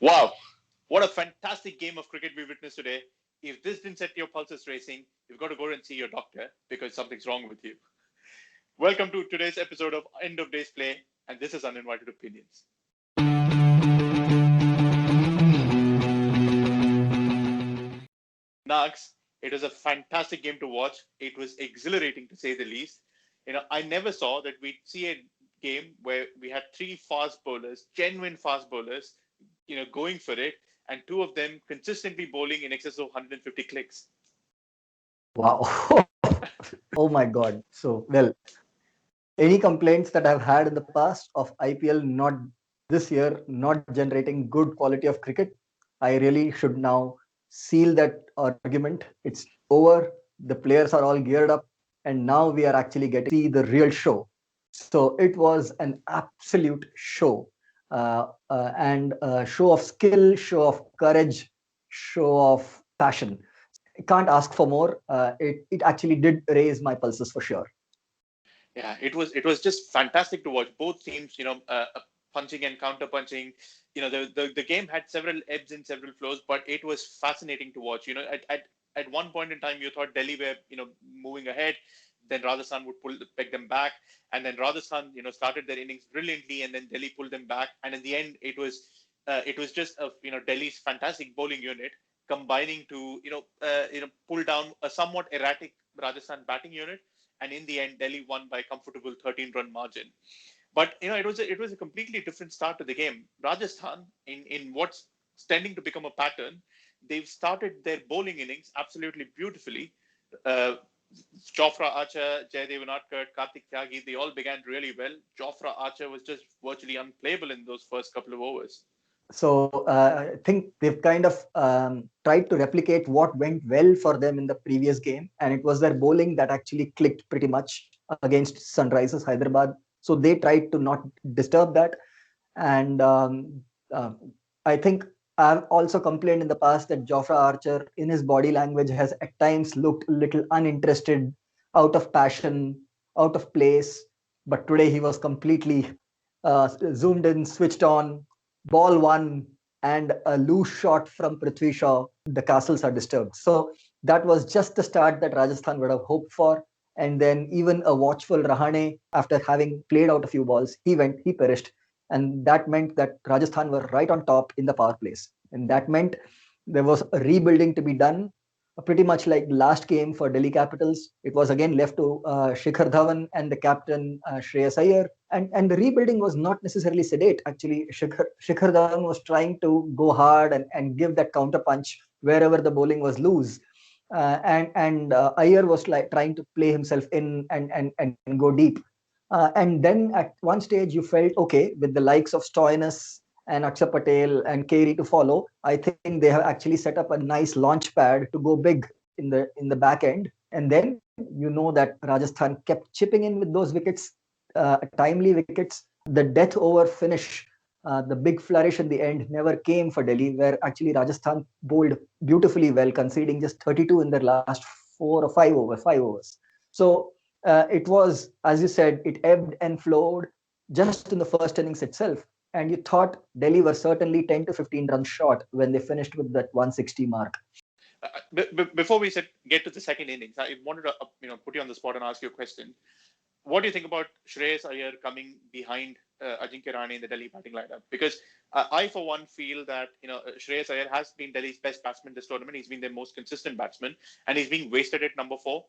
Wow, what a fantastic game of cricket we witnessed today. If this didn't set your pulses racing, you've got to go and see your doctor because something's wrong with you. Welcome to today's episode of End of Days Play, and this is Uninvited Opinions. Nags, it was a fantastic game to watch. It was exhilarating to say the least. I never saw that we'd see a game where we had three fast bowlers, genuine fast bowlers, going for it, and two of them consistently bowling in excess of 150 clicks. Wow. Oh my God. Any complaints that I've had in the past of IPL not this year not generating good quality of cricket, I really should now seal that argument. It's over. The players are all geared up, and now we are actually getting to see the real show. So it was an absolute show, and show of skill, show of courage, show of passion. I can't ask for more. It actually did raise my pulses for sure. Yeah, it was just fantastic to watch both teams. Punching and counter punching. The game had several ebbs and several flows, but it was fascinating to watch. At one point in time, you thought Delhi were moving ahead, then Rajasthan would peg them back, and then Rajasthan started their innings brilliantly, and then Delhi pulled them back, and in the end, it was just Delhi's fantastic bowling unit combining to pull down a somewhat erratic Rajasthan batting unit, and in the end, Delhi won by a comfortable 13-run margin. But it was a completely different start to the game. Rajasthan, in what's tending to become a pattern, they've started their bowling innings absolutely beautifully. Uh, Jofra Archer, Jaydev Unadkat, Karthik Tyagi, they all began really well. Jofra Archer was just virtually unplayable in those first couple of overs. I think they've kind of tried to replicate what went well for them in the previous game, and it was their bowling that actually clicked pretty much against Sunrisers Hyderabad. So they tried to not disturb that, and uh, I think I've also complained in the past that Jofra Archer, in his body language, has at times looked a little uninterested, out of passion, out of place. But today he was completely zoomed in, switched on, ball one, and a loose shot from Prithvi Shaw. The castles are disturbed. So that was just the start that Rajasthan would have hoped for. And then even a watchful Rahane, after having played out a few balls, he perished. And that meant that Rajasthan were right on top in the power plays. And that meant there was a rebuilding to be done, pretty much like last game for Delhi Capitals. It was again left to Shikhar Dhawan and the captain Shreyas Iyer. And the rebuilding was not necessarily sedate. Actually, Shikhar Dhawan was trying to go hard and give that counter punch wherever the bowling was loose. And Iyer was like trying to play himself in and go deep. And then at one stage, you felt okay with the likes of Stoinis and Akshar Patel and Carey to follow. I think they have actually set up a nice launch pad to go big in the back end. And then you know that Rajasthan kept chipping in with those wickets, timely wickets. The death over finish, the big flourish in the end never came for Delhi, where actually Rajasthan bowled beautifully well, conceding just 32 in their last 5 overs. So it was, as you said, it ebbed and flowed just in the first innings itself. And you thought Delhi were certainly 10 to 15 runs short when they finished with that 160 mark. Before we get to the second innings, I wanted to put you on the spot and ask you a question. What do you think about Shreyas Iyer coming behind Ajinkya Rahane in the Delhi batting lineup? Because I, for one, feel that Shreyas Iyer has been Delhi's best batsman this tournament. He's been their most consistent batsman, and he's being wasted at number 4.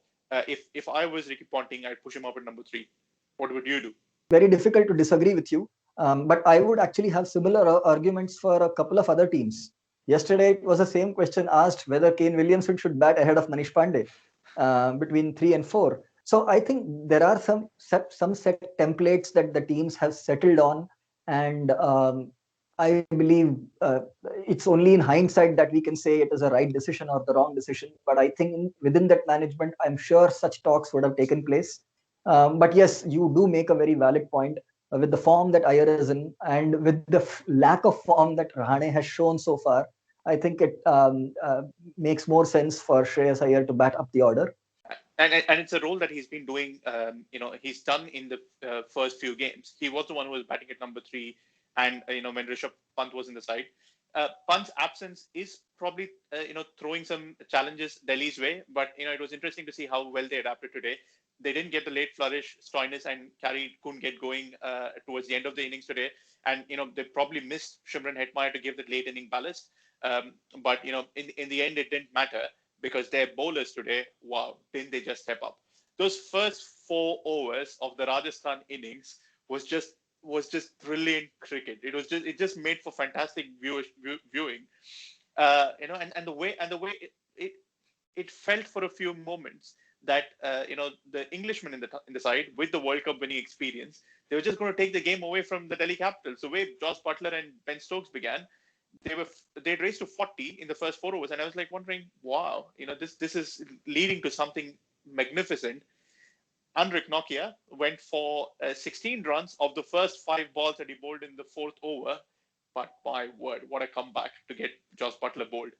If I was Ricky Ponting, I'd push him up at number 3. What would you do? Very difficult to disagree with you, but I would actually have similar arguments for a couple of other teams. Yesterday, it was the same question asked whether Kane Williamson should bat ahead of Manish Pandey between 3 and 4. So I think there are some set templates that the teams have settled on, and I believe it's only in hindsight that we can say it is a right decision or the wrong decision. But I think within that management, I'm sure such talks would have taken place. But yes, you do make a very valid point with the form that Iyer is in, and with the lack of form that Rahane has shown so far. I think it makes more sense for Shreyas Iyer to bat up the order. And it's a role that he's been doing, he's done in the first few games. He was the one who was batting at number 3, and when Rishabh Pant was in the side. Pant's absence is probably throwing some challenges Delhi's way, but it was interesting to see how well they adapted today. They didn't get the late flourish. Stoinis and Carey couldn't get going towards the end of the innings today, and they probably missed Shimron Hetmeyer to give the late inning ballast. But in the end, it didn't matter because their bowlers today, wow, didn't they just step up? Those first 4 overs of the Rajasthan innings was just brilliant cricket. It just made for fantastic viewing. And the way it felt for a few moments that the Englishmen in the side with the World Cup winning experience, they were just going to take the game away from the Delhi Capitals. The way Josh Butler and Ben Stokes began, they'd raced to 40 in the first 4 overs, and I was like wondering, wow, this is leading to something magnificent. Anrik Nokia went for 16 runs of the first 5 balls that he bowled in the fourth over. But my word, what a comeback to get Josh Butler bowled.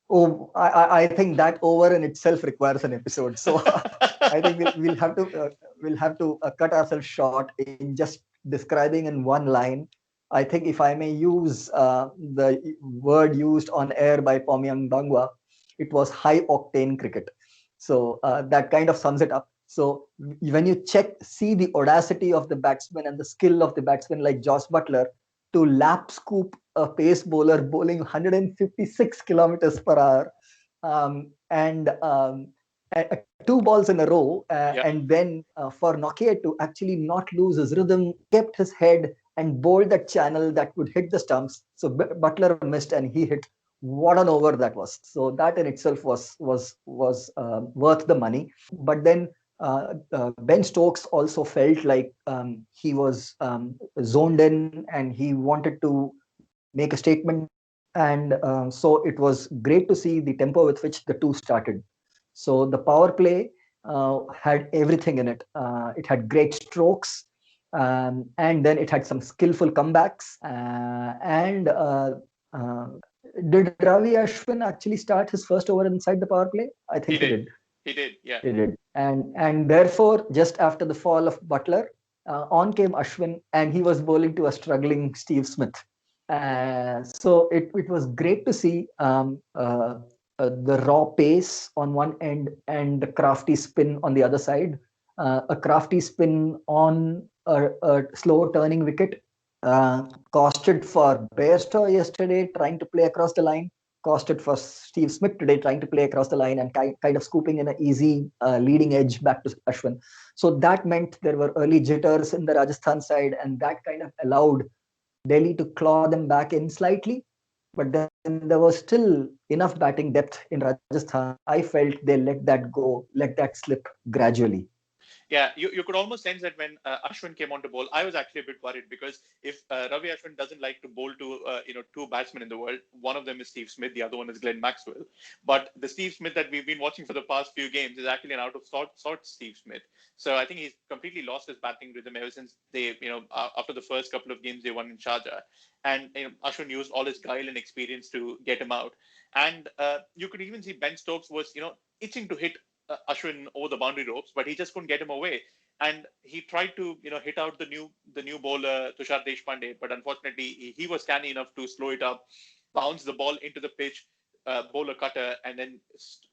Oh, I think that over in itself requires an episode. So I think we'll have to cut ourselves short in just describing in one line. I think if I may use the word used on air by Pomyang Bangwa, it was high octane cricket. So that kind of sums it up. So when you see the audacity of the batsman and the skill of the batsman like Josh Butler to lap scoop a pace bowler bowling 156 kilometers per hour, and 2 balls in a row, and then for Nokia to actually not lose his rhythm, kept his head and bowled that channel that would hit the stumps. So Butler missed and he hit. What an over that was! So that in itself was worth the money. But then Ben Stokes also felt like he was zoned in and he wanted to make a statement. And so it was great to see the tempo with which the two started. So the power play had everything in it. It had great strokes, and then it had some skillful comebacks. And did Ravi Ashwin actually start his first over inside the power play? I think he did. He did, yeah. He did. And therefore, just after the fall of Butler, on came Ashwin, and he was bowling to a struggling Steve Smith. So it was great to see the raw pace on one end and the crafty spin on the other side. A crafty spin on a slow turning wicket costed for Bairstow yesterday trying to play across the line, costed for Steve Smith today trying to play across the line and kind of scooping in an easy leading edge back to Ashwin. So that meant there were early jitters in the Rajasthan side, and that kind of allowed Delhi to claw them back in slightly. But then there was still enough batting depth in Rajasthan. I felt they let that go, let that slip gradually. Yeah, you could almost sense that when Ashwin came on to bowl, I was actually a bit worried because if Ravi Ashwin doesn't like to bowl to two batsmen in the world, one of them is Steve Smith, the other one is Glenn Maxwell. But the Steve Smith that we've been watching for the past few games is actually an out of sorts Steve Smith. So I think he's completely lost his batting rhythm ever since they, after the first couple of games they won in Sharjah, and Ashwin used all his guile and experience to get him out. And you could even see Ben Stokes was itching to hit Ashwin over the boundary ropes, but he just couldn't get him away. And he tried to, hit out the new bowler Tushar Deshpande, but unfortunately he was canny enough to slow it up, bounce the ball into the pitch, bowler cutter, and then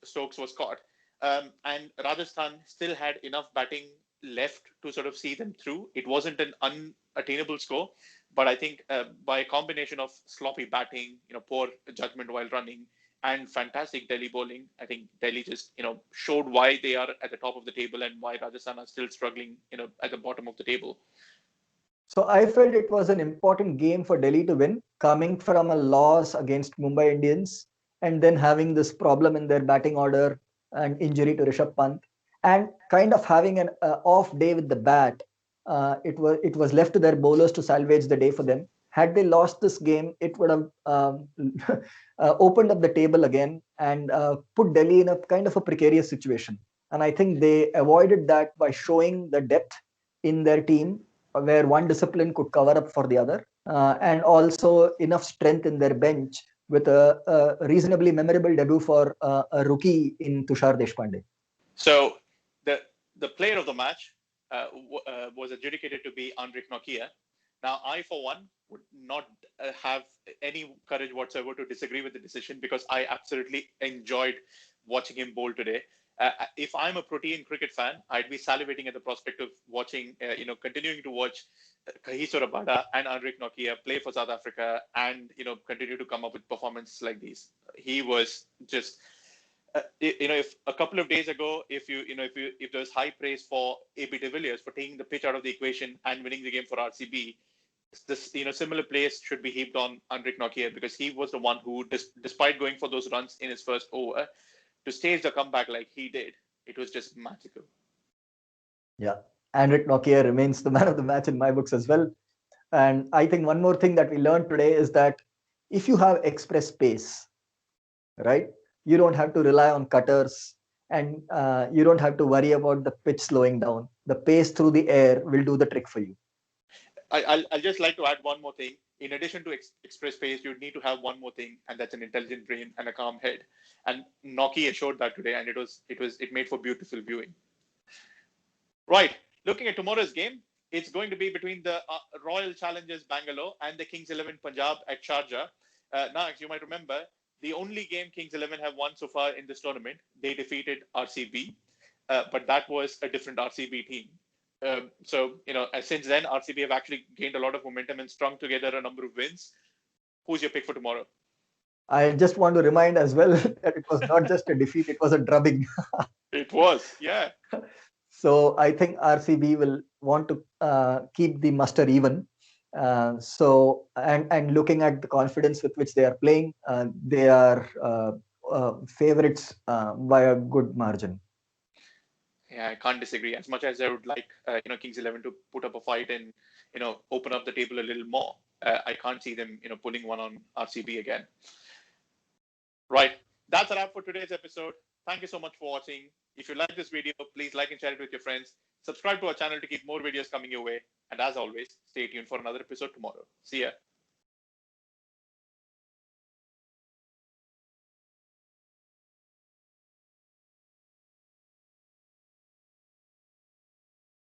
Stokes was caught. And Rajasthan still had enough batting left to sort of see them through. It wasn't an unattainable score, but I think by a combination of sloppy batting, poor judgment while running, and fantastic Delhi bowling, I think Delhi just showed why they are at the top of the table and why Rajasthan are still struggling at the bottom of the table. So I felt it was an important game for Delhi to win, coming from a loss against Mumbai Indians and then having this problem in their batting order and injury to Rishabh Pant and kind of having an off day with the bat. It was left to their bowlers to salvage the day for them. Had they lost this game, it would have opened up the table again and put Delhi in a kind of a precarious situation. And I think they avoided that by showing the depth in their team where one discipline could cover up for the other, and also enough strength in their bench with a reasonably memorable debut for a rookie in Tushar Deshpande. So the player of the match was adjudicated to be Anrik Nokia. Now, I, for one, would not have any courage whatsoever to disagree with the decision because I absolutely enjoyed watching him bowl today. If I'm a Protean cricket fan, I'd be salivating at the prospect of watching, continuing to watch Kagiso Rabada and Anrich Nokia play for South Africa and, continue to come up with performances like these. He was just, if a couple of days ago, if there was high praise for AB de Villiers for taking the pitch out of the equation and winning the game for RCB, this similar praise should be heaped on Anrich Nokia because he was the one who, despite going for those runs in his first over, to stage the comeback like he did, it was just magical. Yeah, Anrich Nokia remains the man of the match in my books as well. And I think one more thing that we learned today is that if you have express pace, right, you don't have to rely on cutters and you don't have to worry about the pitch slowing down. The pace through the air will do the trick for you. I'll just like to add one more thing. In addition to express pace, you need to have one more thing, and that's an intelligent brain and a calm head. And Nokia showed that today, and it made for beautiful viewing. Right. Looking at tomorrow's game, it's going to be between the Royal Challengers Bangalore and the Kings 11 Punjab at Sharjah. Now, as you might remember, the only game Kings 11 have won so far in this tournament, they defeated RCB, but that was a different RCB team. So, since then, RCB have actually gained a lot of momentum and strung together a number of wins. Who's your pick for tomorrow? I just want to remind as well that it was not just a defeat, it was a drubbing. It was, yeah. So I think RCB will want to keep the muster even. And looking at the confidence with which they are playing, they are favorites by a good margin. Yeah, I can't disagree. As much as I would like, Kings 11 to put up a fight and, open up the table a little more, I can't see them, pulling one on RCB again. Right. That's a wrap for today's episode. Thank you so much for watching. If you like this video, please like and share it with your friends. Subscribe to our channel to keep more videos coming your way. And as always, stay tuned for another episode tomorrow. See ya.